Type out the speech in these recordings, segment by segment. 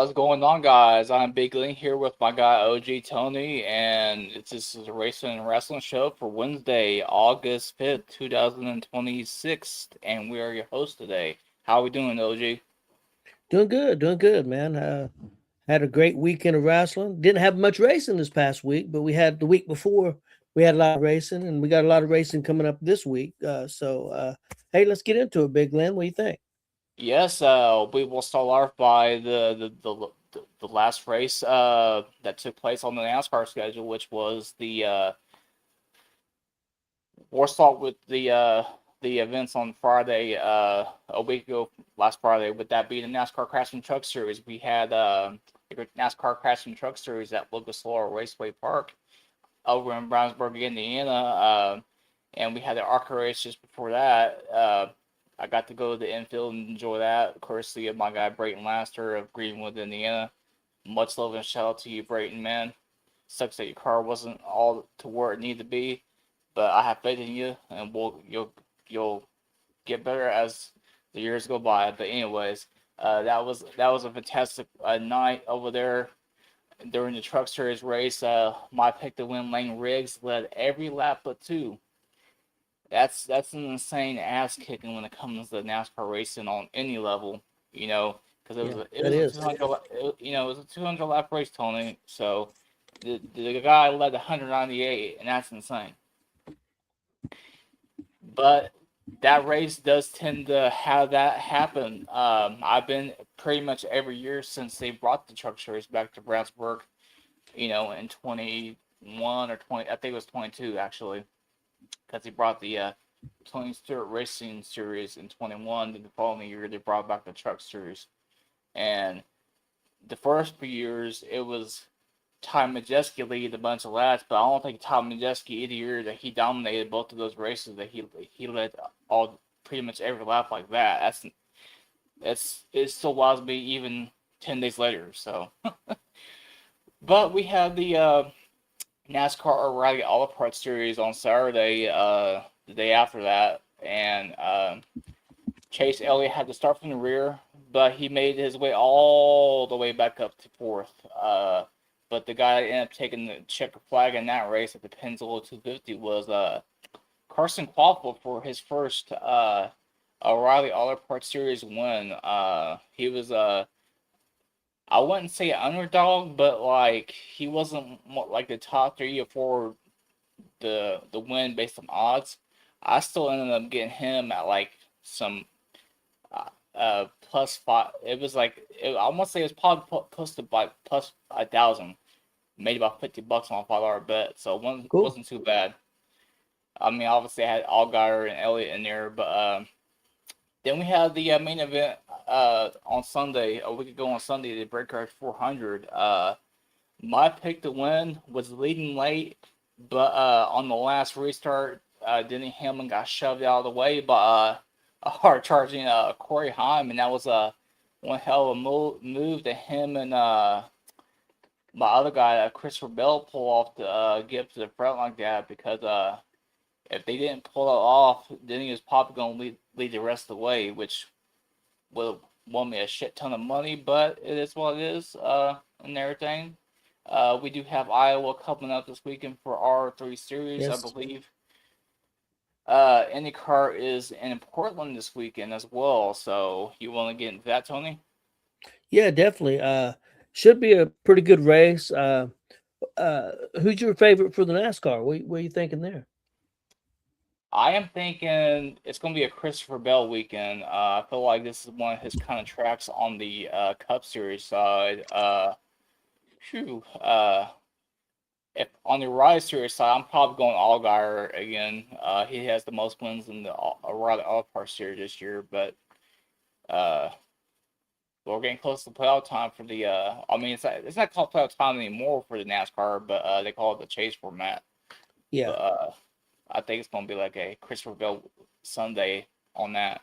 What's going on, guys? I'm Big Glen here with my guy OG Tony, and this is a Racing and Wrestling show for Wednesday, August 5th, 2026, and we are your hosts today. How are we doing, OG? Doing good, man. Had a great weekend of wrestling. Didn't have much racing this past week, but we had the week before. We had a lot of racing, and we got a lot of racing coming up this week. Hey, let's get into it, Big Glenn. What do you think? Yes, we will start off by the last race that took place on the NASCAR schedule, which was we'll start with the events on Friday, a week ago, last Friday, with that being the NASCAR Crashing Truck Series. We had the NASCAR Crashing Truck Series at Lucas Oil Raceway Park over in Brownsburg, Indiana, and we had the ARCA race just before that. I got to go to the infield and enjoy that, courtesy of my guy Brayton Laster of Greenwood, Indiana. Much love and shout out to you, Brayton, man. Sucks that your car wasn't all to where it needed to be, but I have faith in you, and you'll get better as the years go by. But anyways, that was a fantastic night over there during the Truck Series race. My pick to win, Lane Riggs, led every lap but two. That's an insane ass kicking when it comes to NASCAR racing on any level, because Yeah, it that was a is. 200 it was a 200 lap race, Tony. So the guy led 198, and that's insane. But that race does tend to have that happen. I've been pretty much every year since they brought the Truck Series back to Brownsburg, in 21 or 20, I think it was 22 actually, because he brought the Tony Stewart Racing Series in 21. Then the following year, they brought back the Truck Series. And the first few years, it was Ty Majeski lead a bunch of laps, but I don't think Ty Majeski either year that he dominated both of those races, that he led all pretty much every lap like that. It still wows me even 10 days later. So, but we had the NASCAR O'Reilly Auto Parts Series on Saturday, the day after that, and Chase Elliott had to start from the rear, but he made his way all the way back up to fourth. But the guy that ended up taking the checker flag in that race at the Pennzoil 250 was Carson Quaffle for his first O'Reilly Auto Parts Series win. He was I wouldn't say underdog, but like he wasn't like the top 3 or 4 the win based on odds. I still ended up getting him at like some plus five. It was like I want to say it was probably close to like plus 1,000. Made about $50 on a $5 bet, so it wasn't Cool. wasn't too bad. I mean, obviously I had Allgaier and Elliott in there, but then we had the main event on Sunday, a week ago on Sunday, the Breaker 400. My pick to win was leading late, but on the last restart, Denny Hamlin got shoved out of the way by a hard charging Corey Heim, and that was one hell of a move to him and my other guy, Christopher Bell, pull off to get up to the front like that, because if they didn't pull it off, then he was probably going to lead the rest of the way, which would won me a shit ton of money, but it is what it is, and everything. We do have Iowa coming up this weekend for our 3 series, I Yes. believe. IndyCar is in Portland this weekend as well, so you want to get into that, Tony? Yeah, definitely. Should be a pretty good race. Who's your favorite for the NASCAR? What are you thinking there? I am thinking it's going to be a Christopher Bell weekend. I feel like this is one of his kind of tracks on the Cup Series side. Phew, if on the Rise Series side, I'm probably going Allgaier again. He has the most wins in the Riley All Park Series this year, but uh, we're getting close to playoff time for the. I mean, it's not called playoff time anymore for the NASCAR, but they call it the chase format. But Yeah, I think it's going to be like a Christopher Bell Sunday on that.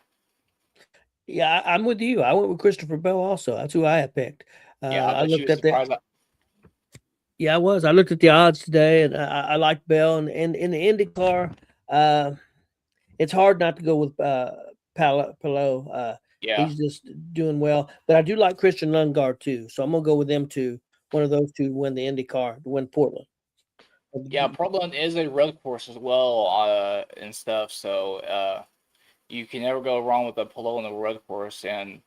yeah, I'm with you. I went with Christopher Bell also. That's who I had picked. Yeah, I I bet you looked was at the surprised. Yeah, I was. I looked at the odds today, and I like Bell. And in the IndyCar, uh, it's hard not to go with Palo. Yeah. He's just doing well. But I do like Christian Lundgaard too, so I'm gonna go with them two. One of those two to win the IndyCar to win Portland. Yeah, Portland is a road course as well, and stuff. So you can never go wrong with a Palou on the road course. And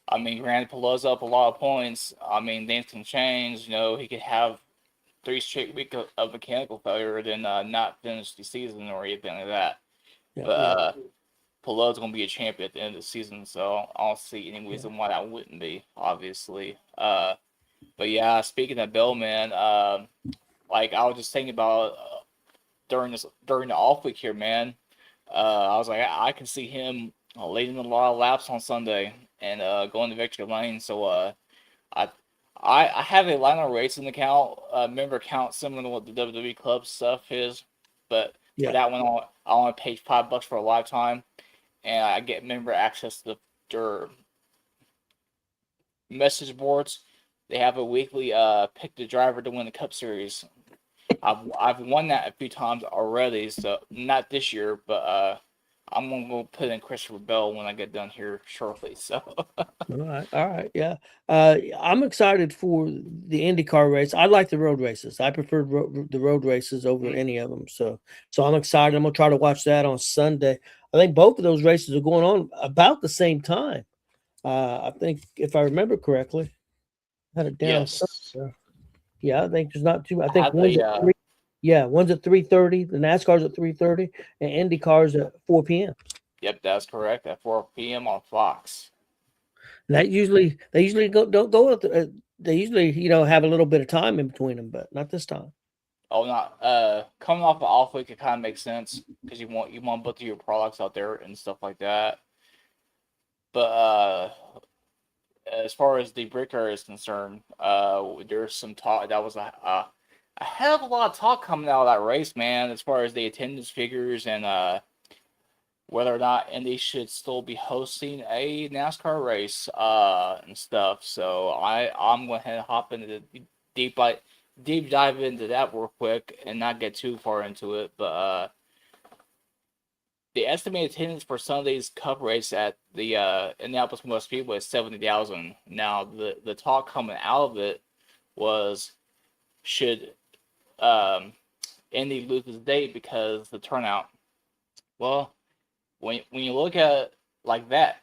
I mean, granted, Palou's up a lot of points. I mean, things can change. You know, he could have 3 straight weeks of mechanical failure, then not finish the season or anything like that. Yeah, But yeah, Palou's gonna be a champion at the end of the season, so I don't see any yeah. reason why that wouldn't be. Obviously. But yeah, speaking of Bill, man, like I was just thinking about during the off week here, man. I was like, I can see him leading a lot of laps on Sunday and going to victory lane. So I I have a Lionel Racing account, member account similar to what the WWE Club stuff is, but for Yeah. that one I only pay $5 for a lifetime, and I get member access to their message boards. They have a weekly pick the driver to win the Cup Series. I've won that a few times already, so not this year, but I'm gonna go put in Christopher Bell when I get done here shortly. So All right, yeah. I'm excited for the IndyCar race. I like the road races. I prefer the road races over any of them. So I'm excited. I'm gonna try to watch that on Sunday. I think both of those races are going on about the same time. I think if I remember correctly, I had it down yes, somewhere. Yeah, I think there's not too. I I think have one's a at three. Yeah, one's at 3:30. The NASCAR's at 3:30, and IndyCar's at 4 p.m. yep, that's correct at 4 p.m. on Fox. And that usually they usually don't go at they usually have a little bit of time in between them, but not this time. Oh, not coming off the off week, it kind of makes sense because you want both of your products out there and stuff like that. But as far as the breaker is concerned, there's some talk that was a hell of a lot of talk coming out of that race, man. As far as the attendance figures and whether or not Indy should still be hosting a NASCAR race and stuff. So I'm going to hop into the deep deep dive into that real quick and not get too far into it. But the estimated attendance for Sunday's Cup race at the Indianapolis Motor Speedway is 70,000. Now the talk coming out of it was should Indy lose this date because the turnout. Well, when you look at it like that,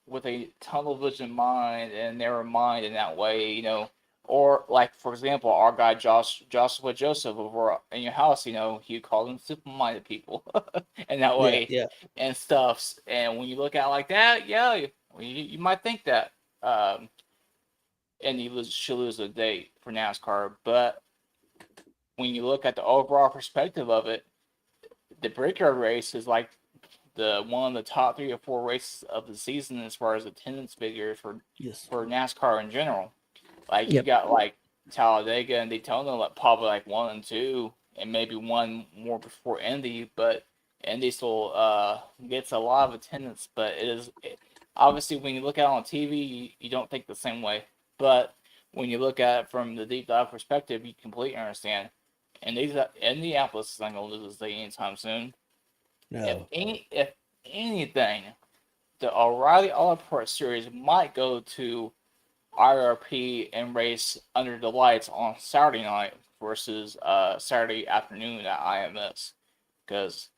with a tunnel vision mind and narrow mind in that way, or like for example, our guy Joshua Joseph over in your house, he called them simple-minded people, in that Yeah, way yeah, and stuff. And when you look at it like that, yeah, you might think that, and should lose a date for NASCAR, but when you look at the overall perspective of it, the Brickyard race is like the one of the top 3 or 4 races of the season as far as attendance figures yes, for NASCAR in general. Like you yep, got like Talladega and Daytona, like probably like 1 and 2, and maybe one more before Indy, but Indy still gets a lot of attendance. But obviously when you look at it on TV, you don't think the same way. But when you look at it from the deep dive perspective, you completely understand. And Indianapolis is not going to lose this thing anytime soon. no, If anything, the O'Reilly Auto Parts series might go to IRP and race under the lights on Saturday night versus Saturday afternoon at IMS, because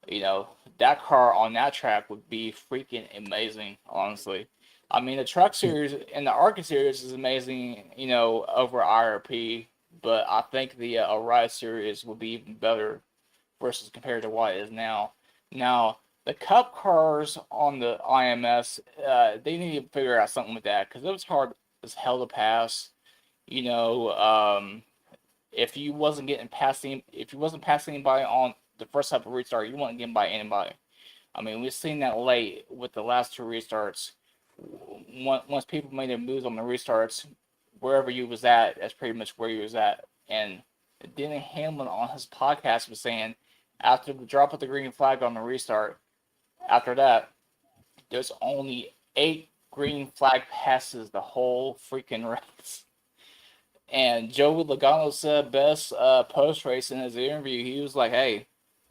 that car on that track would be freaking amazing. Honestly, I mean the truck yeah, series and the ARCA series is amazing, over IRP, but I think the O'Reilly series would be even better versus compared to what it is now. Now, the Cup cars on the IMS, they need to figure out something with that because it was hard as hell to pass. You know, if you wasn't passing anybody on the first type of restart, you weren't getting by anybody. I mean, we've seen that late with the last 2 restarts. Once people made their moves on the restarts, wherever you was at, that's pretty much where you was at. And Denny Hamlin on his podcast was saying, after the drop of the green flag on the restart, after that, there's only 8 green flag passes the whole freaking race. And Joey Logano said best post race in his interview. He was like, "Hey,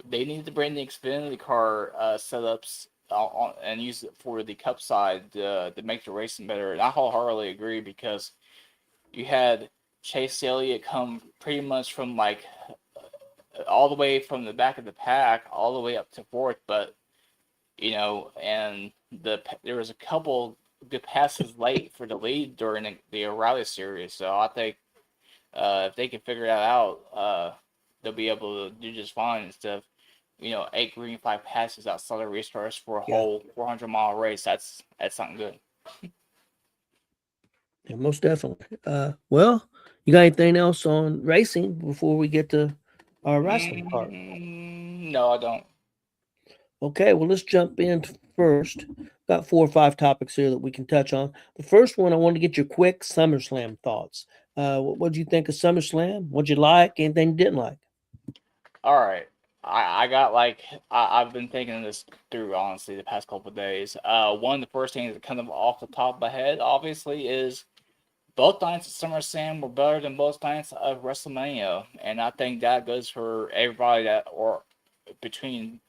they need to bring the Xfinity car setups and use it for the cup side to make the racing better. And I wholeheartedly agree because you had Chase Elliott come pretty much from like all the way from the back of the pack all the way up to fourth, but and there was a couple good passes late for the lead during the O'Reilly series. So I think if they can figure that out, they'll be able to do just fine instead of 8 green flag passes outside of restarts for a Yeah. whole 400-mile race. That's something good. Yeah, most definitely. Well, you got anything else on racing before we get to our wrestling part? No, I don't. Okay, well, let's jump in first. Got 4 or 5 topics here that we can touch on. The first one, I want to get your quick SummerSlam thoughts. What did you think of SummerSlam? What'd you like? Anything you didn't like? All right. I got like I've been thinking this through honestly the past couple of days. One of the first things that kind of off the top of my head, obviously, is both nights of SummerSlam were better than both nights of WrestleMania, and I think that goes for everybody that or between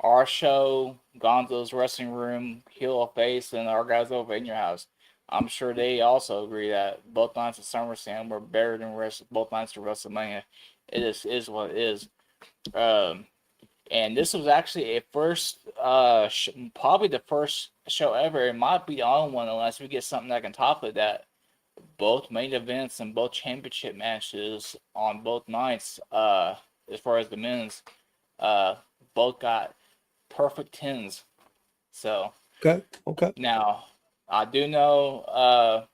our show, Gonzo's Wrestling Room, Heel of Face, and our guys over in your house. I'm sure they also agree that both nights of SummerSlam were better than both nights of WrestleMania. It is what it is. Um, and this was actually a first, probably the first show ever. It might be the only one unless we get something that can top it. That both main events and both championship matches on both nights, as far as the men's, uh, both got perfect 10s. So Okay. now I do know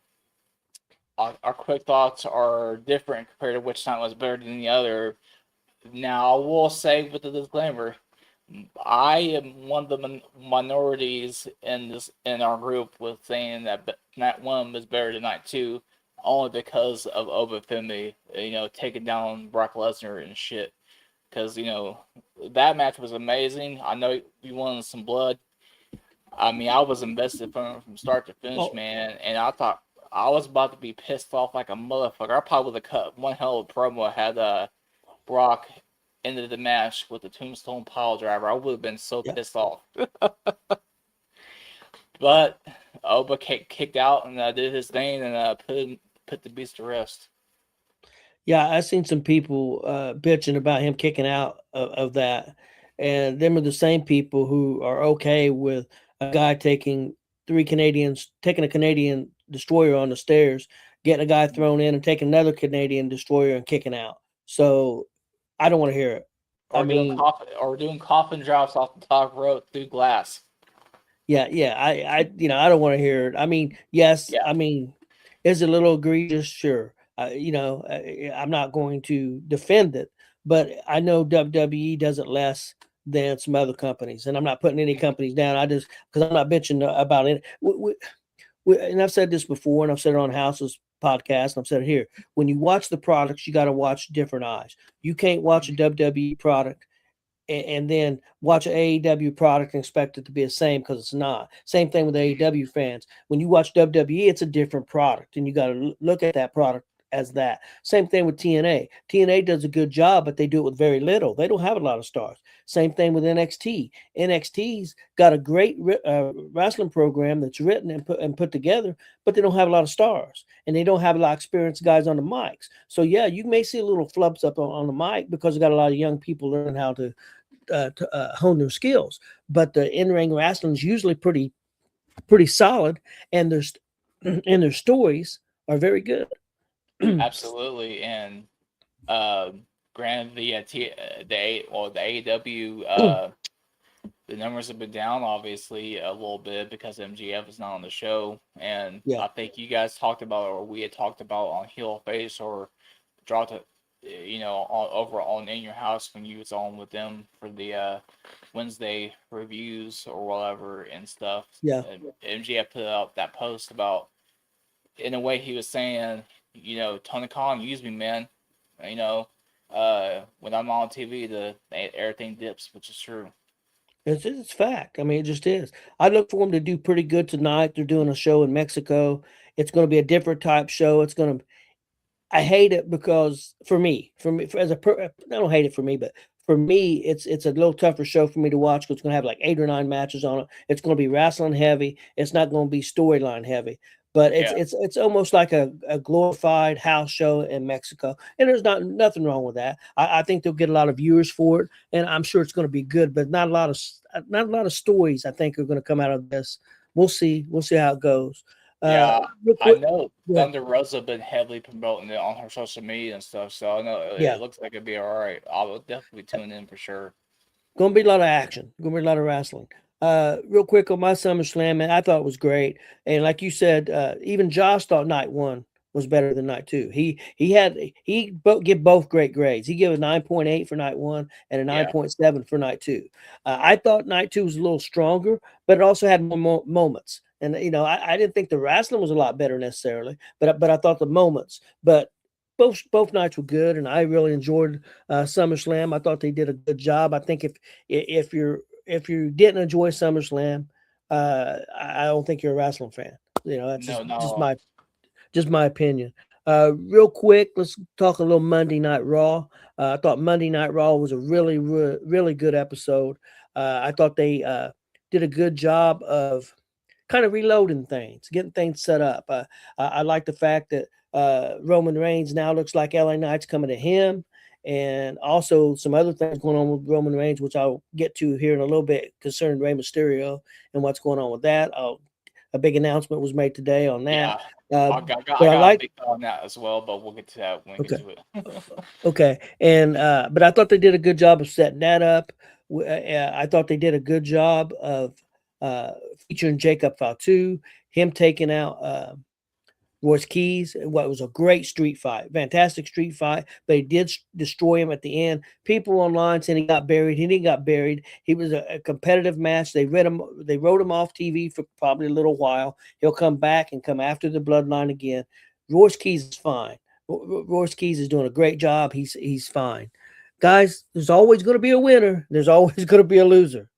our quick thoughts are different compared to which night was better than the other. Now I will say with the disclaimer, I am one of the minorities in our group with saying that night one was better than night two, only because of Obafemi, taking down Brock Lesnar and shit. Because that match was amazing. I know you wanted some blood. I mean, I was invested from start to finish, Oh, man, and I thought I was about to be pissed off like a motherfucker. I probably would have cut one hell of a promo had Brock ended the match with the Tombstone Pile Driver. I would have been so yeah. pissed off. But Oba kicked out and did his thing and put the beast to rest. Yeah, I seen some people bitching about him kicking out of that, and them are the same people who are okay with a guy taking a Canadian destroyer on the stairs, getting a guy thrown in, and taking another Canadian destroyer and kicking out. So I don't want to hear it. I mean, Or doing coffin drops off the top rope through glass. yeah, I don't want to hear it. I mean, yes, Yeah. I mean, is it a little egregious? Sure. I'm not going to defend it, but I know WWE does it less than some other companies, and I'm not putting any companies down. I just because I'm not bitching about it. And I've said this before, and I've said it on House's podcast, and I've said it here. When you watch the products, you got to watch different eyes. You can't watch a WWE product and then watch an AEW product and expect it to be the same because it's not. Same thing with AEW fans. When you watch WWE, it's a different product, and you got to look at that product as that. Same thing with TNA. TNA does a good job, but they do it with very little. They don't have a lot of stars. Same thing with NXT. NXT's got a great wrestling program that's written and put together, but they don't have a lot of stars, and they don't have a lot of experienced guys on the mics. So yeah, you may see a little flubs up on the mic because they got a lot of young people learning how to hone their skills. But the in-ring wrestling is usually pretty solid, and their stories are very good. Absolutely. And granted, the AEW the numbers have been down obviously a little bit because MGF is not on the show, and Yeah, I think you guys talked about or we had talked about on Heel Face or dropped it, over on In Your House when you was on with them for the Wednesday reviews or whatever and stuff. yeah. MGF put out that post about in a way he was saying, Tony Khan used me, man. You know, when I'm on TV, everything dips, which is true. It's fact. I mean, it just is. I look for them to do pretty good tonight. They're doing a show in Mexico. It's going to be a different type show. I hate it because for me, I don't hate it for me, but for me, it's a little tougher show for me to watch because it's going to have like 8 or 9 matches on it. It's going to be wrestling heavy. It's not going to be storyline heavy. But it's Yeah, it's almost like a glorified house show in Mexico, and there's nothing wrong with that. I think they'll get a lot of viewers for it, and I'm sure it's going to be good. But not a lot of stories I think are going to come out of this. We'll see. We'll see how it goes. yeah. Real I quick, know go ahead. Thunder Rosa been heavily promoting it on her social media and stuff, so I know Yeah. it looks like it'd be all right. I will definitely tune in for sure. Gonna be a lot of action. Gonna be a lot of wrestling. Real quick on my SummerSlam, man, I thought it was great. And like you said, even Josh thought night one was better than night two. He give both great grades. He gave a 9.8 for night one and a Yeah, 9.7 for night two. I thought night two was a little stronger, but it also had more moments. And I didn't think the wrestling was a lot better necessarily, but I thought the moments. But both nights were good, and I really enjoyed SummerSlam. I thought they did a good job. I think if you didn't enjoy SummerSlam, I don't think you're a wrestling fan. That's no, just no, just my just my opinion. Real quick, let's talk a little Monday Night Raw. I thought Monday Night Raw was a really good episode. I thought they did a good job of kind of reloading things, getting things set up. I like the fact that Roman Reigns now looks like LA Knight's coming to him, and also some other things going on with Roman Reigns, which I'll get to here in a little bit concerning Rey Mysterio and what's going on with that. A big announcement was made today on that. yeah. Uh, I but I got a like big thought on that as well, but we'll get to that when we get okay, to it. okay, and but I thought they did a good job of setting that up. I thought they did a good job of uh, featuring Jacob Fatu, him taking out Royce Keys. What was a great street fight, fantastic street fight. But he did destroy him at the end. People online saying he got buried. He didn't got buried. He was a competitive match. They read him. They wrote him off TV for probably a little while. He'll come back and come after the bloodline again. Royce Keys is fine. Royce Keys is doing a great job. He's fine. Guys, there's always going to be a winner. There's always going to be a loser.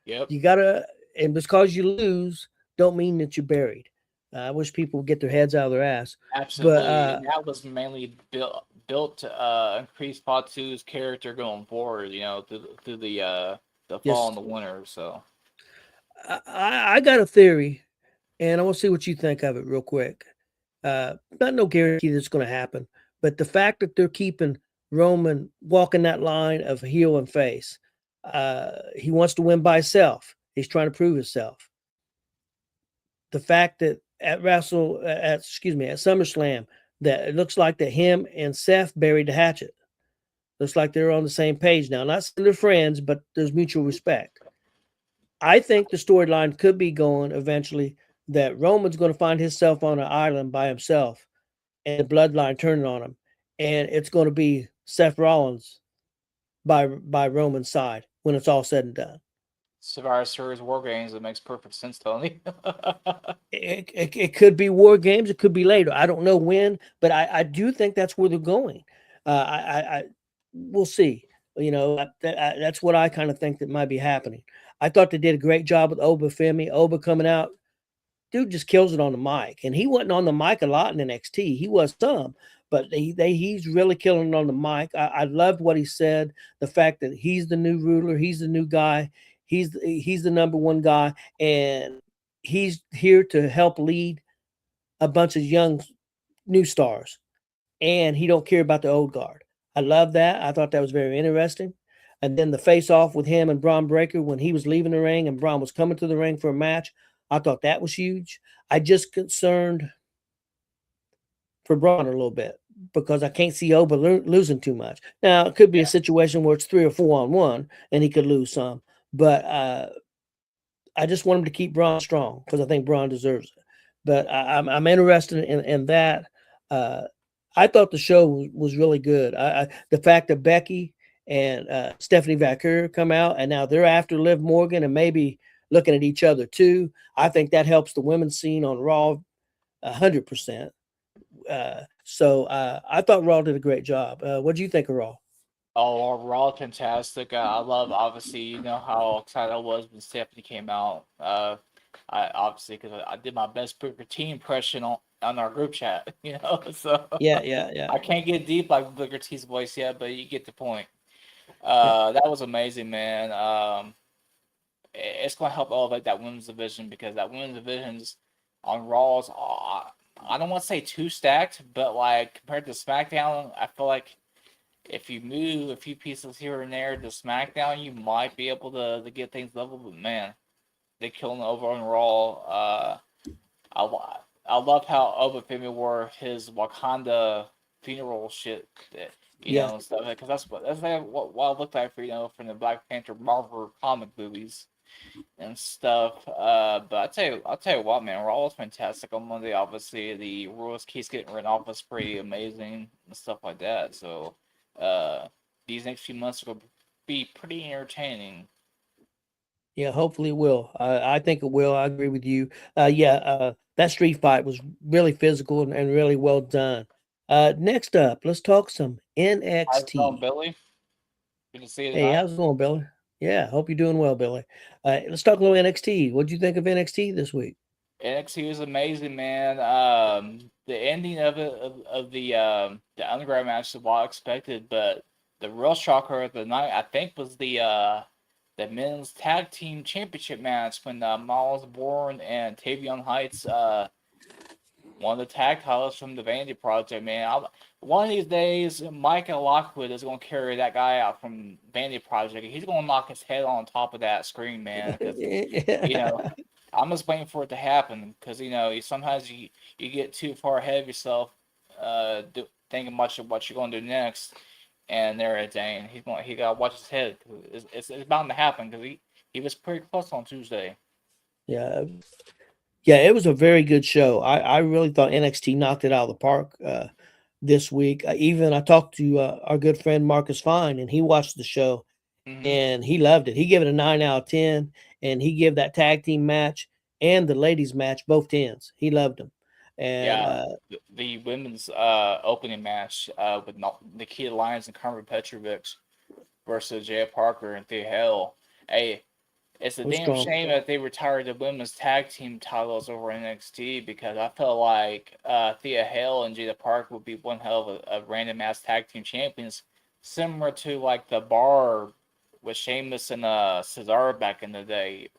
Yep, You gotta, and just because you lose, don't mean that you're buried. I wish people would get their heads out of their ass. But absolutely. And that was mainly built to increase Fatu's character going forward. You know, through the fall and just the winter. So I got a theory, and I want to see what you think of it real quick. Not no guarantee that's going to happen, but the fact that they're keeping Roman walking that line of heel and face, he wants to win by himself. He's trying to prove himself. The fact that at SummerSlam, that it looks like that him and Seth buried the hatchet. Looks like they're on the same page now. Not saying they're friends, but there's mutual respect. I think the storyline could be going eventually that Roman's going to find himself on an island by himself and the bloodline turning on him. And it's going to be Seth Rollins by Roman's side when it's all said and done. Survivor Series War Games, it makes perfect sense, Tony. It could be War Games. It could be later. I don't know when, but I do think that's where they're going. I we'll see. That's what I kind of think that might be happening. I thought they did a great job with Oba Femi. Oba coming out, dude just kills it on the mic, and he wasn't on the mic a lot in NXT. He was some, but he's really killing it on the mic. I loved what he said. The fact that he's the new ruler, he's the new guy, he's the number one guy, and he's here to help lead a bunch of young new stars, and he don't care about the old guard. I love that. I thought that was very interesting. And then the face off with him and Braun Breaker when he was leaving the ring and Braun was coming to the ring for a match, I thought that was huge. I just concerned for Braun a little bit because I can't see Oba losing too much. Now it could be a Yeah, situation where it's 3 or 4 on 1 and he could lose some, but I just want him to keep Braun strong because I think Braun deserves it. But I'm interested in that. Uh, I thought the show was really good. The fact that Becky and Stephanie Vaquer come out and now they're after Liv Morgan and maybe looking at each other too. I think that helps the women's scene on Raw 100%. So I thought Raw did a great job. What do you think of Raw? oh, Raw, fantastic. I love, obviously, you know how excited I was when Stephanie came out. I obviously because I did my best Booker T impression on our group chat, you know. So Yeah, yeah, yeah. I can't get deep like Booker T's voice yet, but you get the point. Yeah, That was amazing, man. It's going to help elevate that women's division because that women's division's on Raw's. I don't want to say too stacked, but like compared to SmackDown, I feel like if you move a few pieces here and there to SmackDown, you might be able to get things level. But man, they killing over on Raw. I love how Oba Femi wore his Wakanda funeral shit, yeah, and stuff. Because that's like what it looked like for from the Black Panther Marvel comic movies and stuff. But I'll tell you what, man, Raw was fantastic on Monday. Obviously, the Royals keys getting written off was pretty amazing and stuff like that. So, uh, these next few months will be pretty entertaining. yeah. Hopefully, it will. I think it will. I agree with you. That street fight was really physical and really well done. Next up, let's talk some How's it going, NXT. Billy? Good to see you Hey, tonight. how's it going, Billy? Yeah, hope you're doing well, Billy. Let's talk a little NXT. What'd you think of NXT this week? NXT was amazing, man. The ending of it of the underground match was well expected, but the real shocker of the night, I think, was the men's tag team championship match when Miles Bourne and Tavion Heights won the tag titles from the Vanity Project. Man, one of these days, Micah Lockwood is going to carry that guy out from Vanity Project. He's going to knock his head on top of that screen, man, because you know I'm just waiting for it to happen because sometimes you get too far ahead of yourself, thinking much of what you're going to do next, and there it ain't. He got to watch his head. 'Cause it's bound to happen because he was pretty close on Tuesday. Yeah, yeah, it was a very good show. I really thought NXT knocked it out of the park this week. Even I talked to our good friend Marcus Fine, and he watched the show Hmm. and he loved it. He gave it a 9 out of 10, and he gave that tag team match and the ladies match both tens. He loved them, and Yeah, the women's opening match with Nikita Lyons and Carmen Petrovic versus Jay Parker and Thea Hale. Hey, it's a it was damn strong. shame that they retired the women's tag team titles over NXT because I felt like Thea Hale and Jada Park would be one hell of a random ass tag team champions, similar to like the Bar with Sheamus and Cesaro back in the day.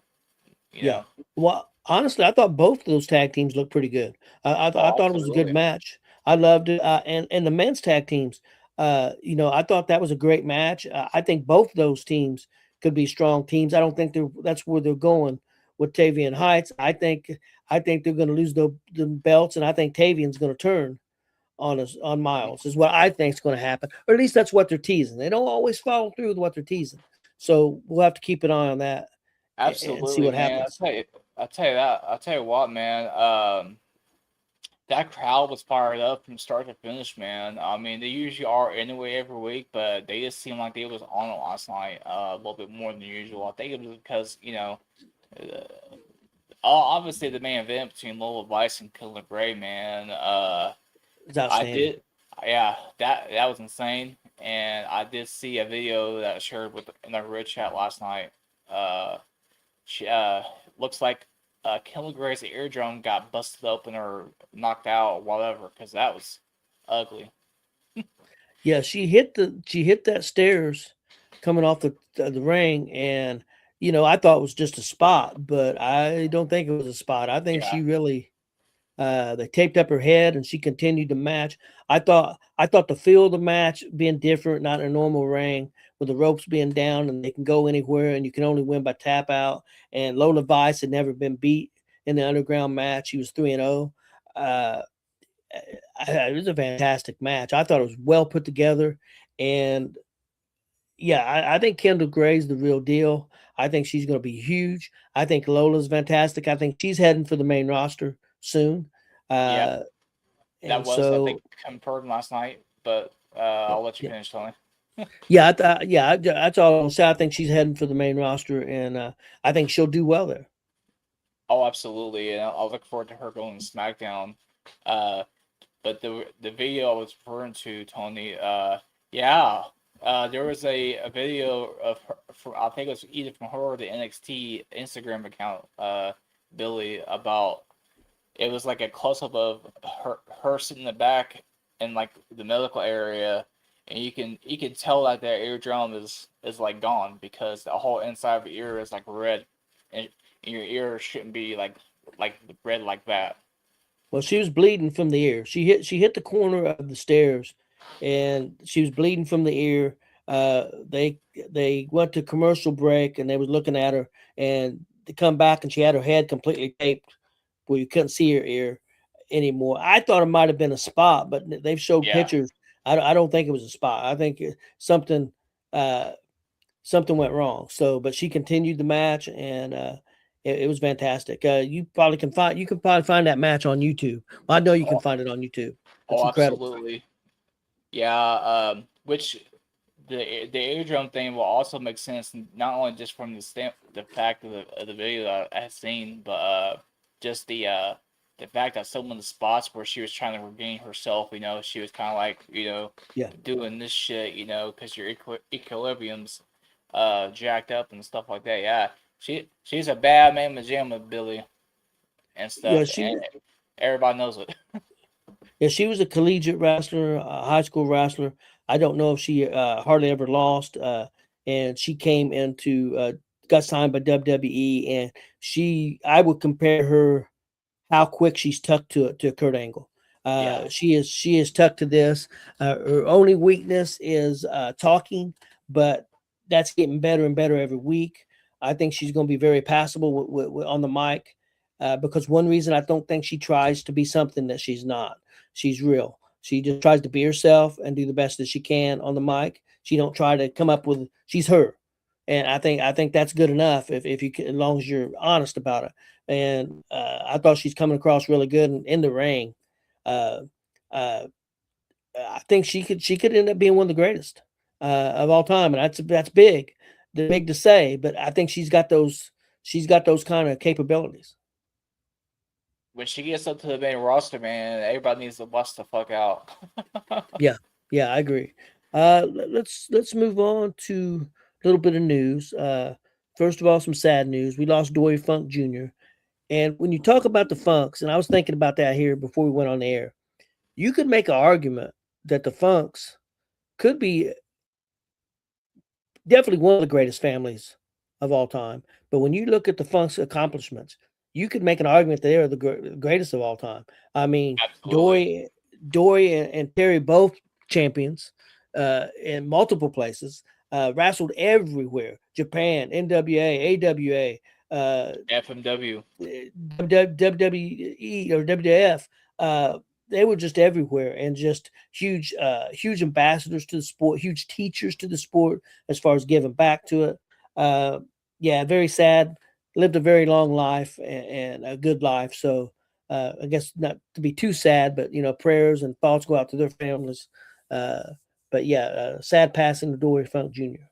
You Yeah. know? Well, honestly, I thought both of those tag teams looked pretty good. I Oh, thought it was a good absolutely. match. I loved it. And the men's tag teams, I thought that was a great match. I think both of those teams could be strong teams. I don't think that's where they're going with Tavian Heights. I think they're going to lose the belts, and I think Tavian's going to turn on us on Miles. Is what I think is going to happen, or at least that's what they're teasing. They don't always follow through with what they're teasing, so we'll have to keep an eye on that and see Absolutely, what man. happens. I'll tell you what, man. That crowd was fired up from start to finish, man. I mean, they usually are anyway every week, but they just seemed like they was on it last night a little bit more than usual. I think it was because uh, obviously the main event between Lola Vice and Killer Gray, man. It's I outstanding. did, yeah, that was insane, and I did see a video that I shared with in our group chat last night. Uh, she looks like Killer Gray's eardrum got busted open or knocked out or whatever because that was ugly. Yeah, she hit that stairs coming off the ring, and I thought it was just a spot, but I don't think it was a spot. I think Yeah, she really they taped up her head and she continued to match. I thought the feel of the match being different, not in a normal ring, with the ropes being down and they can go anywhere and you can only win by tap out. And Lola Vice had never been beat in the underground match. She was 3-0. Uh, it was a fantastic match. I thought it was well put together. And yeah, I think Kendall Gray's the real deal. I think she's going to be huge. I think Lola's fantastic. I think she's heading for the main roster soon. yeah, Uh, that and was I think so, confirmed last night, but yeah, I'll let you yeah, finish, Tony. yeah, that's all I'll say. I think she's heading for the main roster, and I think she'll do well there. Oh, absolutely, and I'll look forward to her going to SmackDown. Uh, but the video I was referring to, Tony, yeah, there was a video of her, from, I think it was either from her or the NXT Instagram account, Billy, about it was like a close up of her sitting in the back in like the medical area, and you can tell that their eardrum is like gone because the whole inside of your ear is like red, and your ear shouldn't be like red like that. Well, she was bleeding from the ear. She hit the corner of the stairs, and she was bleeding from the ear. They went to commercial break, and they was looking at her, and they come back, and she had her head completely taped, where you couldn't see her ear anymore. I thought it might have been a spot, but they've showed Yeah. pictures. I don't think it was a spot. I think something uh, something went wrong. So, but she continued the match, and it was fantastic. You can probably find that match on YouTube. Well, I know you can Oh, find it on YouTube. It's oh, incredible. absolutely. Yeah. Which the eardrum thing will also make sense not only just from the fact of the video that I had seen, but just the fact that some of the spots where she was trying to regain herself, she was kind of like Yeah, doing this shit, because your equilibrium's jacked up and stuff like that. Yeah, she's a bad man jam with Billy and yeah. stuff, and everybody knows it. She was a collegiate wrestler, a high school wrestler. I don't know if she hardly ever lost, and she came into got signed by WWE, and I would compare her how quick she's tucked to Kurt Angle. Yeah, She is tucked to this. Her only weakness is talking, but that's getting better and better every week. I think she's going to be very passable on the mic, because one reason I don't think she tries to be something that she's not. She's real. She just tries to be herself and do the best that she can on the mic. She don't try to come up with. She's her, and I think that's good enough if you as long as you're honest about it. And I thought she's coming across really good in the ring. Uh, uh, I think she could end up being one of the greatest of all time, and that's big to say, but I think she's got those kind of capabilities. when she gets up to the main roster, man, everybody needs to bust the fuck out. Yeah, yeah, I agree. Let's move on to a little bit of news. First of all, some sad news. We lost Dory Funk Jr. And when you talk about the Funks, and I was thinking about that here before we went on the air, you could make an argument that the Funks could be definitely one of the greatest families of all time. But when you look at the Funk's accomplishments, you could make an argument that they are the greatest of all time. I mean, Absolutely. Dory and Terry both champions in multiple places, wrestled everywhere: Japan, NWA, AWA, uh, FMW. WWE or WWF. Uh, they were just everywhere and just huge ambassadors to the sport, huge teachers to the sport as far as giving back to it. Uh, yeah, very sad. Lived a very long life and a good life. So I guess not to be too sad, but prayers and thoughts go out to their families. Uh, but yeah, sad passing of Dory Funk Jr.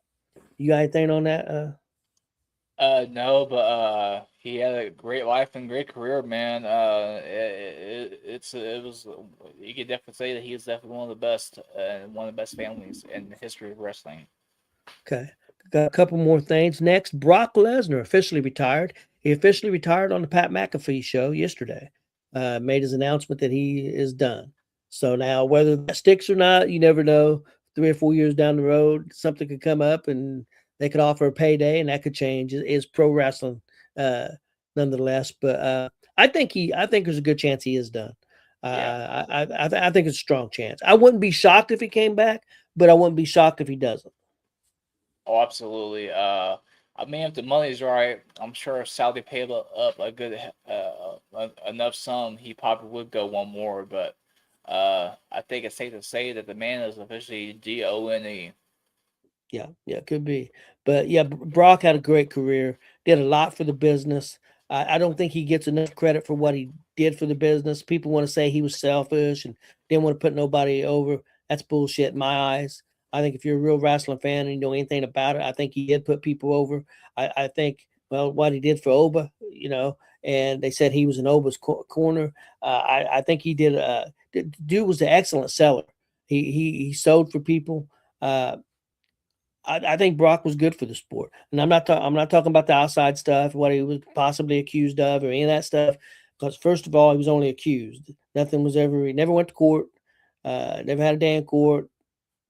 You got anything on that? No, but he had a great life and great career, man. It was you could definitely say that he is definitely one of the best and one of the best families in the history of wrestling. Okay. Got a couple more things. Next, Brock Lesnar officially retired. He officially retired on the Pat McAfee show yesterday. Made his announcement that he is done. So now, whether that sticks or not, you never know. 3 or 4 years down the road, something could come up and they could offer a payday, and that could change. It is pro wrestling, uh, nonetheless. But I think there's a good chance he is done. Yeah. I think it's a strong chance. I wouldn't be shocked if he came back, but I wouldn't be shocked if he doesn't. Oh, absolutely. I mean, if the money's right, I'm sure if Saudi paid up a good enough sum, he probably would go one more. But I think it's safe to say that the man is officially Gone. Yeah, could be. But yeah, Brock had a great career, did a lot for the business. I don't think he gets enough credit for what he did for the business. People want to say he was selfish and didn't want to put nobody over. That's bullshit in my eyes. I think if you're a real wrestling fan and you know anything about it, I think he did put people over. I think, well, what he did for Oba, and they said he was in Oba's corner. I think he did. Dude was an excellent seller. He sold for people. I think Brock was good for the sport, and I'm not talking about the outside stuff, what he was possibly accused of, or any of that stuff. Because first of all, he was only accused. Nothing was ever. He never went to court. Never had a day in court.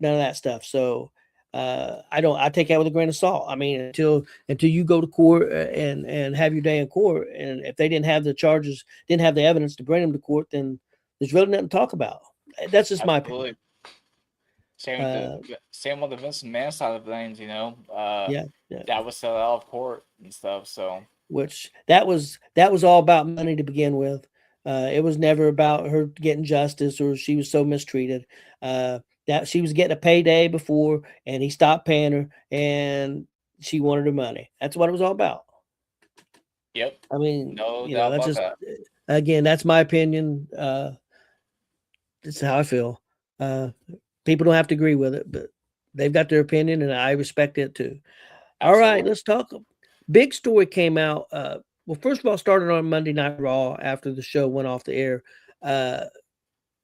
none of that stuff. So I take that with a grain of salt. I mean, until you go to court and have your day in court, and if they didn't have the charges, didn't have the evidence to bring them to court, then there's really nothing to talk about. That's just my opinion. Absolutely. Same with Uh, the Vince McMahon side of things. yeah, yeah. That was settled out of court and stuff. So Which that was all about money to begin with. It was never about her getting justice or she was so mistreated. That she was getting a payday before, and he stopped paying her, and she wanted her money. That's what it was all about. yep, I mean, no doubt that's about just that. again, that's my opinion. This is how I feel. Uh, People don't have to agree with it, but they've got their opinion, and I respect it too. All right, Absolutely. let's talk. Big story came out. Well, first of all, started on Monday Night Raw after the show went off the air. Uh,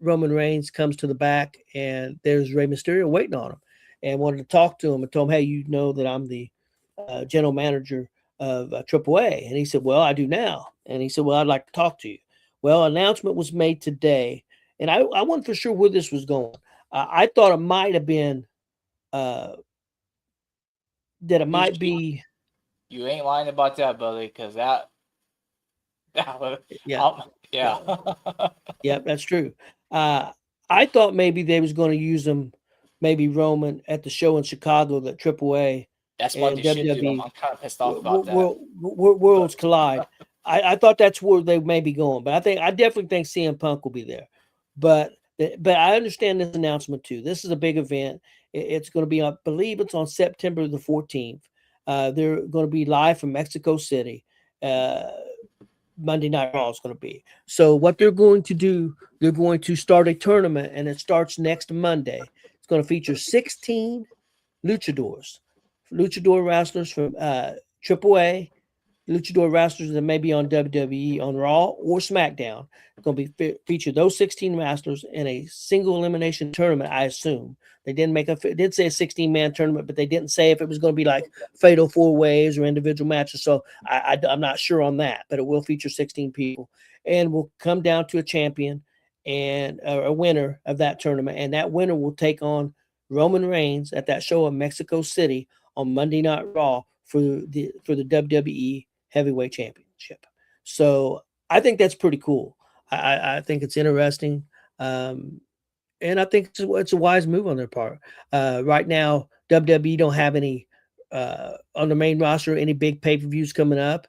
Roman Reigns comes to the back, and there's Rey Mysterio waiting on him, and wanted to talk to him and told him, "Hey, you know that I'm the general manager of AAA," and he said, "Well, I do now." And he said, "Well, I'd like to talk to you." Well, announcement was made today, and I wasn't for sure where this was going. I thought it might have been uh, that it You might be. you ain't lying about that, buddy, because that was Yeah, um, yeah. yeah. Yep, that's true. Uh, I thought maybe they was going to use him, maybe Roman at the show in Chicago that AAA That's what and they should do. WWE I'm kind of pissed off about that. worlds collide. I thought that's where they may be going, but I definitely think CM Punk will be there. But I understand this announcement too. This is a big event. It's going to be, I believe, it's on September the 14th. They're going to be live from Mexico City. Uh, Monday Night Raw is going to be. So what they're going to do, they're going to start a tournament, and it starts next Monday. It's going to feature 16 luchador wrestlers from AAA, luchador wrestlers that may be on WWE on Raw or SmackDown. It's going to be feature those 16 wrestlers in a single elimination tournament. I assume they didn't make it did say a 16-man tournament, but they didn't say if it was going to be like fatal four ways or individual matches. So I'm not sure on that, but it will feature 16 people and will come down to a champion and a winner of that tournament, and that winner will take on Roman Reigns at that show in Mexico City on Monday Night Raw for the WWE Heavyweight Championship. So I think that's pretty cool. I think it's interesting, and I think it's a wise move on their part. Right now, WWE don't have any on the main roster any big pay per views coming up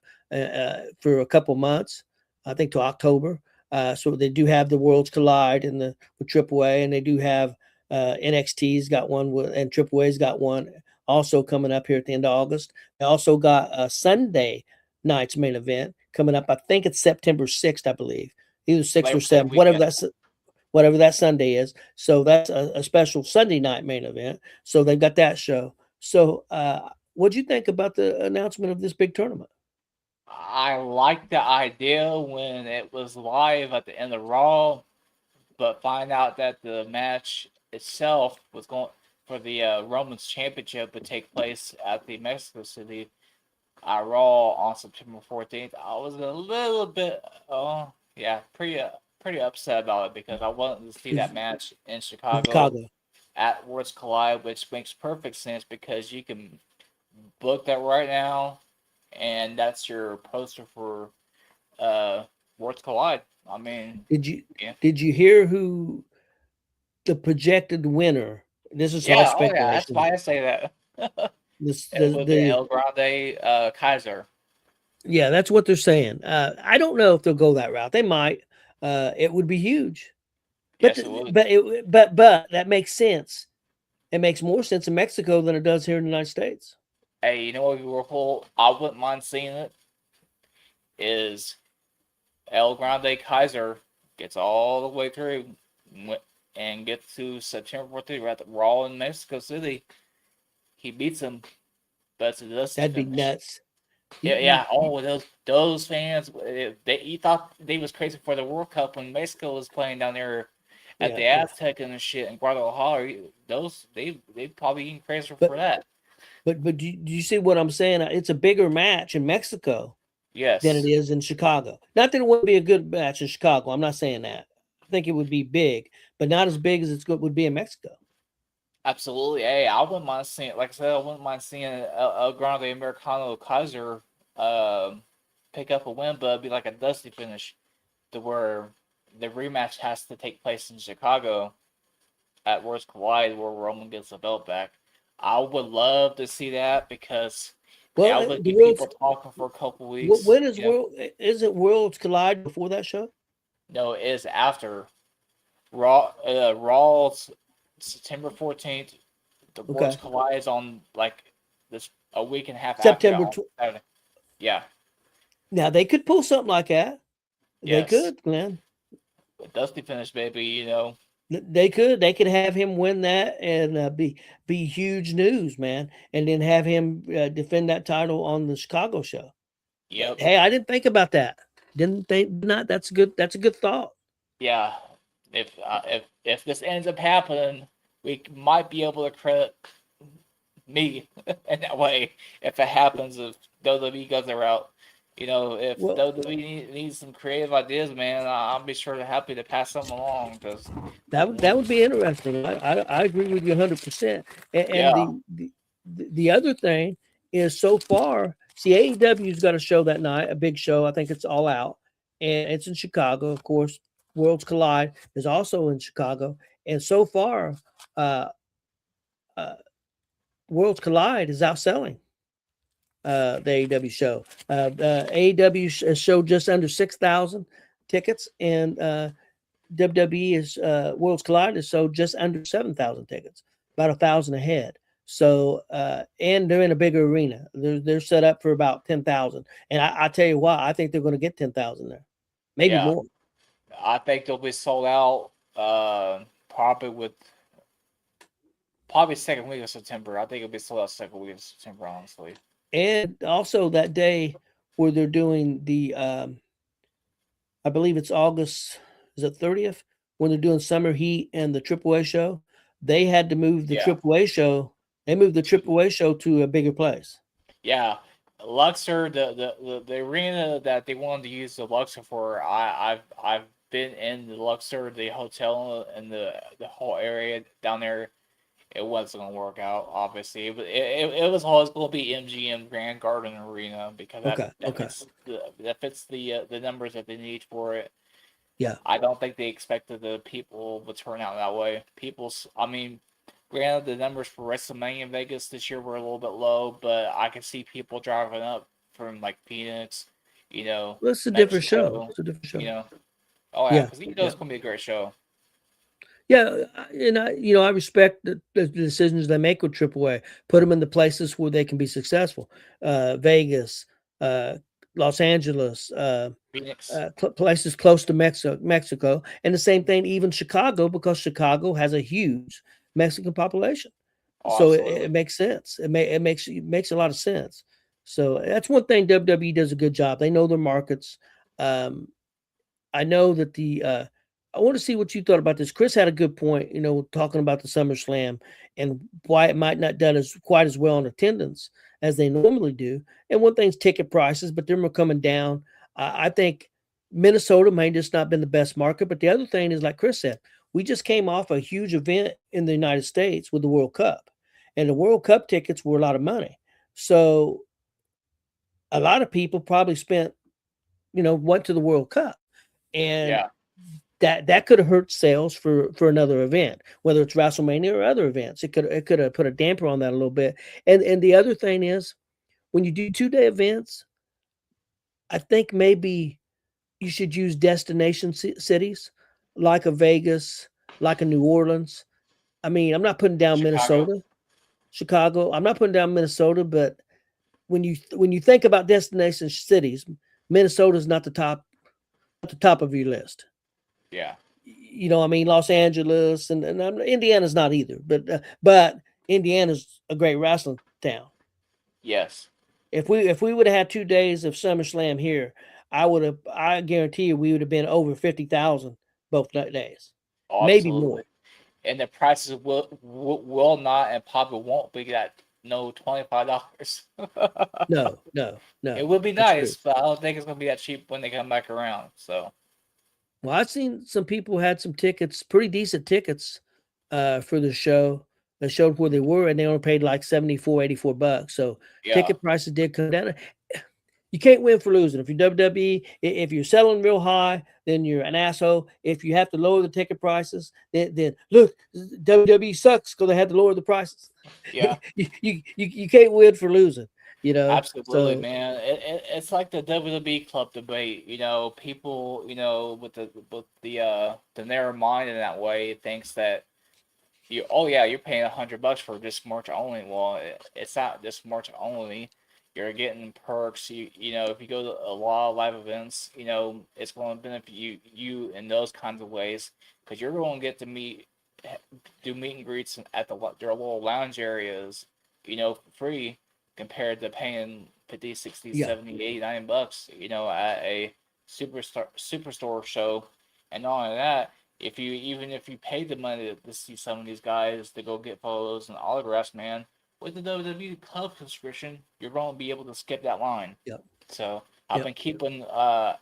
for a couple months. I think to October. So they do have the Worlds Collide and the with AAA, and they do have NXT's got one and AAA's got one also coming up here at the end of August. They also got a Sunday night's main event coming up. I think it's September 6th, I believe. Either 6th or Labor Day 7th, whatever weekend. that Sunday is. So that's a special Sunday night main event. So they've got that show. So what'd you think about the announcement of this big tournament? I liked the idea when it was live at the end of Raw, but find out that the match itself was going for the Romans Championship would take place at the Mexico City Raw on September 14th. I was a little bit, yeah, pretty upset about it because I wanted to see that match in In Chicago Chicago. at Worlds Collide, which makes perfect sense because you can book that right now, and that's your poster for Worlds Collide. I mean, Did you yeah, did you hear who the projected winner? This is all yeah, oh yeah, that's speculation. why I say that. This It the would be the El Grande Kaiser. Yeah, that's what they're saying. I don't know if they'll go that route. They might. It would be huge, but Yes, it would. but that makes sense. It makes more sense in Mexico than it does here in the United States. Hey, you know what would be real cool? I wouldn't mind seeing it. Is El Grande Kaiser gets all the way through and gets to September 14th at the Raw in Mexico City. He beats him, but it's a dusty That'd be finish. nuts. Yeah, yeah. Oh, those fans, they you thought they was crazy for the World Cup when Mexico was playing down there at Yeah, the yeah. Aztec and shit in Guadalajara. Those they probably even crazier But for that. do you see what I'm saying? It's a bigger match in Mexico than it Yes. is in Chicago. Not that it wouldn't be a good match in Chicago. I'm not saying that. I think it would be big, but not as big as would be in Mexico. Absolutely. Hey, I wouldn't mind seeing, like I said, I wouldn't mind seeing El Grande Americano Kaiser pick up a win, but it'd be like a dusty finish to where the rematch has to take place in Chicago at Worlds Collide where Roman gets the belt back. I would love to see that because Well, that would the get people world's talking for a couple weeks. when is You know, world? Isn't Worlds Collide before that show? no, it is after Raw's September 14th. The Worlds Okay, Collide is on like this a week and a half after that September. on Saturday. Yeah, Now they could pull something like that. They yes. could, Glenn. A dusty finish, baby. You know. They could. They could have him win that and be huge news, man. And then have him defend that title on the Chicago show. Yep. Hey, I didn't think about that. Didn't think not. That's good. That's a good thought. Yeah. If this ends up happening, we might be able to credit me in that way if it happens. If WWE goes the route, you know, if Well, WWE needs some creative ideas, man, I'll be sure to happy to pass them along because that would be interesting. I agree with you 100%. And yeah, the other thing is so far, see AEW's got a show that night, a big show. I think it's All Out, and it's in Chicago. Of course, Worlds Collide is also in Chicago, and so far, uh, uh, Worlds Collide is outselling the AEW show. The AEW showed just under 6,000 tickets, and WWE is Worlds Collide is sold just under 7,000 tickets, about 1,000 ahead. So and they're in a bigger arena. They're set up for about 10,000. And I tell you what, I think they're going to get 10,000 there, maybe yeah, more. I think they'll be sold out. Probably with probably second week of September. I think it'll be sold out second week of September. Honestly, And also that day where they're doing the, I believe it's August, is it 30th? When they're doing Summer Heat and the AAA show, they had to move the yeah. AAA show. They moved the AAA show to a bigger place. Yeah, Luxor, the arena that they wanted to use the Luxor for, I've been in the Luxor, the hotel and the whole area down there. It wasn't gonna work out, obviously, but it was always gonna be MGM Grand Garden Arena because Okay, okay. that fits the numbers that they need for it. Yeah. I don't think they expected the people would turn out that way. I mean, granted, the numbers for WrestleMania in Vegas this year were a little bit low, but I can see people driving up from like Phoenix, you know, Well, it's a different show. Mexico, It's a different you show. know. Oh yeah, Yeah, because you know yeah, it's gonna be a great show. yeah. And I respect the decisions they make with AAA. Put them in the places where they can be successful. Vegas, uh, Los Angeles, Phoenix, places close to Mexico, and the same thing even Chicago because Chicago has a huge Mexican population. oh So it absolutely, makes sense. It makes a lot of sense. So that's one thing WWE does a good job. They know their markets. Um, I know that I want to see what you thought about this. Chris had a good point, talking about the SummerSlam and why it might not done as quite as well in attendance as they normally do. And one thing's ticket prices, but them are coming down. I think Minnesota may just not been the best market, but the other thing is, like Chris said, we just came off a huge event in the United States with the World Cup, and the World Cup tickets were a lot of money. So a lot of people probably spent, went to the World Cup and yeah. that could have hurt sales for another event, whether it's WrestleMania or other events. It could have put a damper on that a little bit. And the other thing is, when you do 2-day events, I think maybe you should use destination cities like a Vegas, like a New Orleans. I mean, I'm not putting down Chicago, Minnesota, Chicago. I'm not putting down Minnesota, but when you think about destination cities, Minnesota's not at the top of your list. yeah, I mean, Los Angeles and Indiana's not either, but Indiana's a great wrestling town. yes, If we would have had 2 days of SummerSlam here, I guarantee you we would have been over 50,000 both days, oh maybe absolutely. more. And the prices will not and probably won't be that no $25. No, no, It no. would be That's true. nice, but I don't think it's gonna be that cheap when they come back around. So Well, I've seen some people had some tickets, pretty decent tickets, for the show. showed where they were, and they only paid like 74, $84. So Yeah, ticket prices did come down. You can't win for losing. If you're WWE, if you're selling real high, then you're an asshole. If you have to lower the ticket prices, then look, WWE sucks because they had to lower the prices. yeah. You can't win for losing, you know. Absolutely, So man. It's like the WWE club debate. People, the narrow mind in that way thinks that you're paying $100 for just merch only. Well, it's not just merch only. You're getting perks. If you go to a lot of live events, it's going to benefit you in those kinds of ways because you're going to get to do meet and greets at their little lounge areas, for free compared to paying 50, 60, yeah, 70, 80, $90, at a superstore show. And not only that, if you pay the money to see some of these guys to go get photos and autographs, man, with the WWE Club subscription, you're going to be able to skip that line. yeah, So I've yeah, been keeping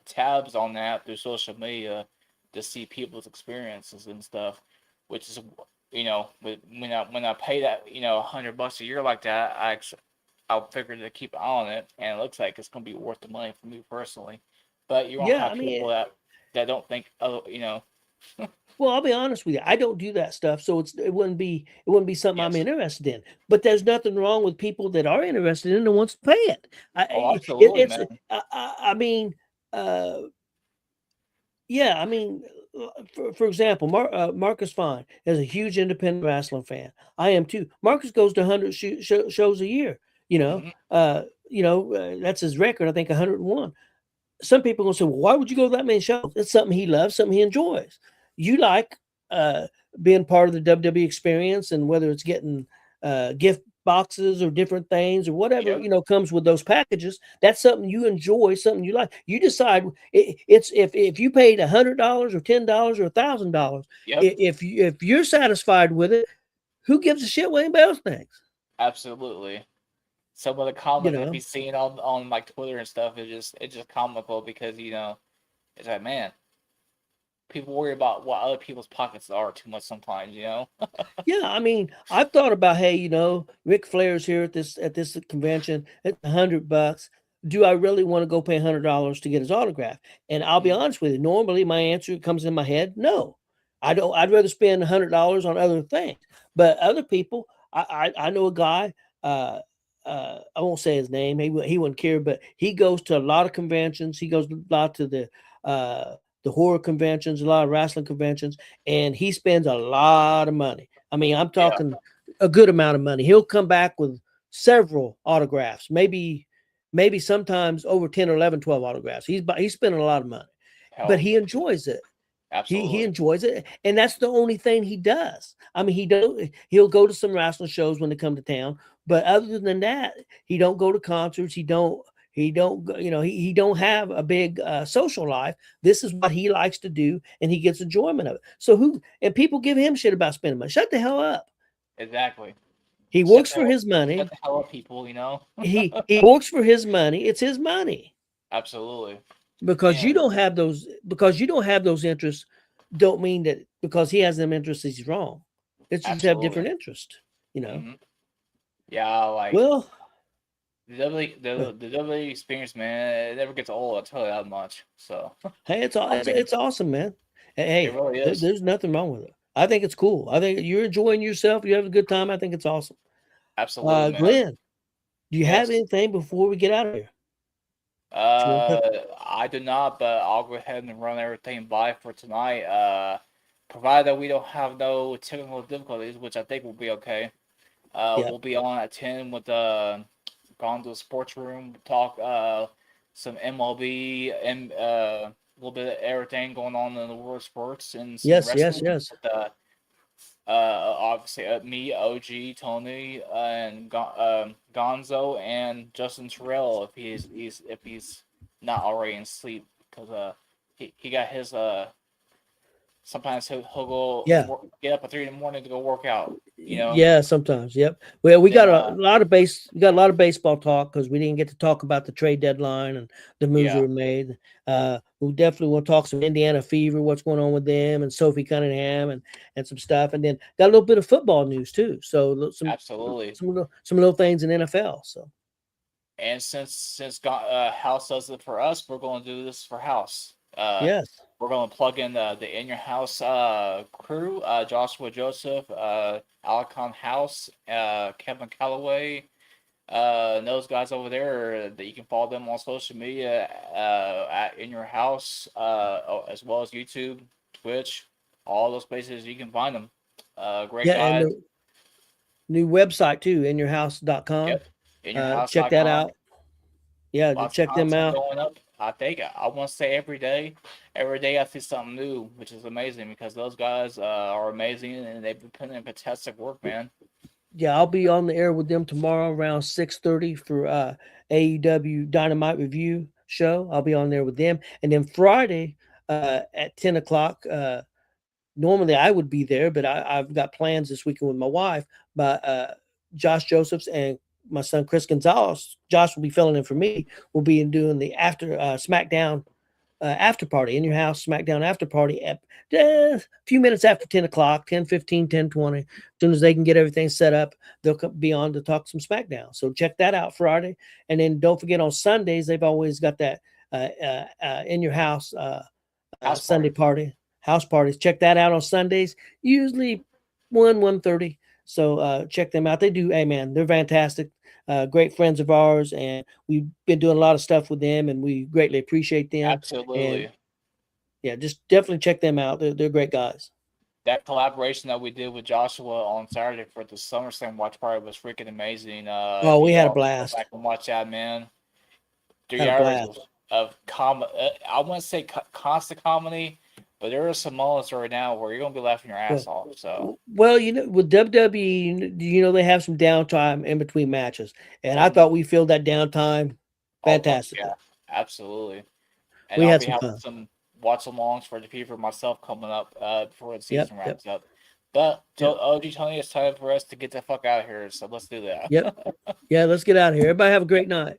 tabs on that through social media to see people's experiences and stuff, which is when I pay that $100 a year like that, I'll figure to keep on it, and it looks like it's going to be worth the money for me personally. But you won't yeah. I have mean, people that don't think, oh, well, I'll be honest with you. I don't do that stuff, so it wouldn't be something I'm yes. interested in. But there's nothing wrong with people that are interested in and wants to pay it. Oh, absolutely, It's man. I mean, uh, yeah, I mean, for example, Marcus Fine is a huge independent wrestling fan. I am too. Marcus goes to 100 shows a year. You know, Hmm. that's his record. I think 101. Some people gonna say, well, why would you go to that many shows? It's something he loves, something he enjoys. You like uh, being part of the WWE experience, and whether it's getting gift boxes or different things or whatever Yep. comes with those packages. That's something you enjoy, something you like. You decide. It's if you paid $100 or $10 or $1,000. Yep. If you're satisfied with it, who gives a shit what anybody else thinks? Absolutely. Some of the You comments I be know. seeing on like Twitter and stuff is just comical because it's like, man, people worry about what other people's pockets are too much sometimes. Yeah, I mean, I've thought about, hey, Ric Flair's here at this convention. It's $100. Do I really want to go pay $100 to get his autograph? And I'll be Mhm. honest with you. Normally, my answer comes in my head, no. I don't. I'd rather spend $100 on other things. But other people, I know a guy. I won't say his name. He wouldn't care, but he goes to a lot of conventions. He goes a lot to the horror conventions, a lot of wrestling conventions, and he spends a lot of money. I mean, I'm Yeah. talking a good amount of money. He'll come back with several autographs, maybe sometimes over 10 or 11, 12 autographs. He's spending a lot of money, but Hell, he enjoys it. He absolutely. enjoys it, and that's the only thing he does. I mean, he'll go to some wrestling shows when they come to town, but other than that, he don't go to concerts. He don't have a big social life. This is what he likes to do, and he gets enjoyment of it. So people give him shit about spending money. Shut the hell up. Exactly. He Shut works the for hell, his shut money. the hell up, people. He works for his money. It's his money. Absolutely. Because you And don't have those interests, don't mean that because he has them interests he's wrong. It's just have absolutely. different interests. Hmm. Yeah, like Well, the W uh, the W experience, man, it never gets old. I'll tell you that much. So hey, it's I mean, it's awesome, man. it Hey, really is. there's nothing wrong with it. I think it's cool. I think you're enjoying yourself. You have a good time. I think it's awesome. Absolutely, man. Glenn, do you have Yes. anything before we get out of here? That you want to I do not, but I'll go ahead and run everything by for tonight. Provided that we don't have no technical difficulties, which I think will be okay. Yeah. We'll be on at 10 with gone to the sports room, talk some MLB and a little bit of everything going on in the world of sports and some Yes. Yes. wrestling Yes. with obviously me, OG, Tony, and Gonzo and Justin Terrell if he's not already in sleep because he got his sometimes he'll go Yeah. get up at 3 in the morning to go work out. You know, Yeah, sometimes. Yep. Well, we then got a lot of we got a lot of baseball talk because we didn't get to talk about the trade deadline and the moves that yeah, were made. We definitely want to talk some Indiana Fever, what's going on with them, and Sophie Cunningham, and some stuff, and then got a little bit of football news too. So absolutely. some little things in NFL. So And House does it for us, we're going to do this for House. yes, We're going to plug in the In Your House crew: Joshua Joseph, Alicon House, Kevin Calloway. Those guys over there, that you can follow them on social media at In Your House, as well as YouTube, Twitch, all those places you can find them. Great yeah, and guys. the new website too, inyourhouse.com. Yep. Check that InYourHouse.com. out. Yeah, to Lots of check them content out. going up. I think I want to say every day. Every day I see something new, which is amazing because those guys are amazing and they've been putting in fantastic work, man. Yeah, I'll be on the air with them tomorrow around 6:30 for AEW Dynamite Review show. I'll be on there with them, and then Friday at 10 o'clock. Normally I would be there, but I've got plans this weekend with my wife. But Josh Josephs and my son Chris Gonzalez, Josh will be filling in for me. We'll be doing the after SmackDown after party in your house, SmackDown after party at a few minutes after 10 o'clock, 10:15, 10:20. As soon as they can get everything set up, they'll be on to talk some SmackDown. So check that out Friday. And then don't forget on Sundays, they've always got that in your house House Sunday party. party, house parties. Check that out on Sundays, usually 1:30. So check them out. They do, hey man, they're fantastic. Great friends of ours, and we've been doing a lot of stuff with them, and we greatly appreciate them. And Absolutely. yeah, just definitely check them out. They're great guys. That collaboration that we did with Joshua on Saturday for the SummerSlam watch party was freaking amazing. Oh, If we you had a all can go blast. back and watch that, man, three Had a hours blast. of I wouldn't say constant comedy, but there are some moments right now where you're gonna be laughing your ass Well, off. So, well, with WWE, they have some downtime in between matches, and I thought we filled that downtime oh fuck yeah, fantastically. absolutely. And We I'll had be some having fun. some watch alongs for the people myself coming up before the Yep, season yep, wraps up. But yep, OG Tony, it's time for us to get the fuck out of here. So let's do yep. that. Yeah, let's get out of here. Everybody have a great night.